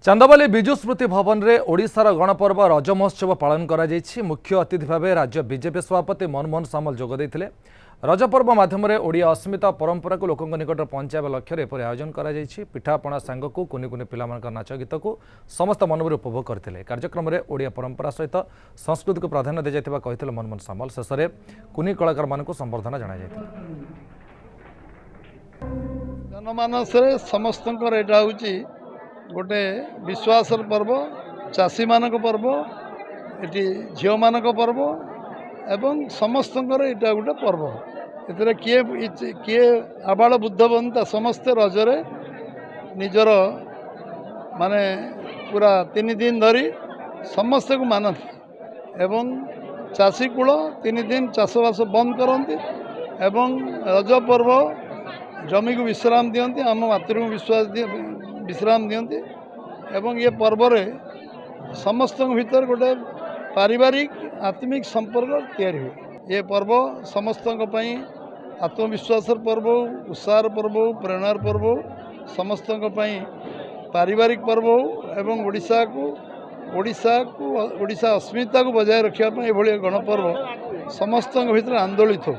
चांदबाली विजु स्मृति भवन में ओडिशार गणपर्व रज महोत्सव पालन करा जायछि। मुख्य अतिथि भाव राज्य बीजेपी सभापति मनमोहन सामल जोग देथिले। रजपर्व माध्यम ओडिया अस्मिता परंपरा को लोकों निकट पहुंचाइबा लक्ष्य एपरि आयोजन करा जायछि। पिठापणा सांगकु कुनि कुनि पिलामानक नाच गीत को समस्त मनोभर उपभोग करथिले। कार्यक्रम में ओडिया परंपरा सहित संस्कृति को प्राधान्य दि जायतिबा कहिथिले मनमोहन सामल। शेष में कुनि कलाकार मानकु संबर्धना जणाई जायतिला। जनमानस समस्तंकर एटा होची गोटे विश्वासर पर्व, चाषी मानक पर्व, एटी झील मानक पर्व एवं समस्तंकर एटा गोटे पर्व। एतरे किए किए आबाल बुद्ध बनता समस्ते रजरे निजर माने पूरा 3 दिन धरी समस्त को मानती एवं चाषी कूल 3 दिन चाषबास बंद करती एवं रज पर्व जमी को विश्राम दियंती, आम मातृ को विश्राम दियंती एवं ये पर्व रे समस्त भीतर गोटे पारिवारिक आत्मिक संपर्क तैयारी हुए। ये पर्व समस्त आत्मविश्वास पर्व, उत्साह पर्व, प्रेरणार पर्व, समस्त पारिवारिक पर्व एवं ओडिशा अस्मिता को बजाय रखा ये गणपर्व समस्त भीतर आंदोलित हो।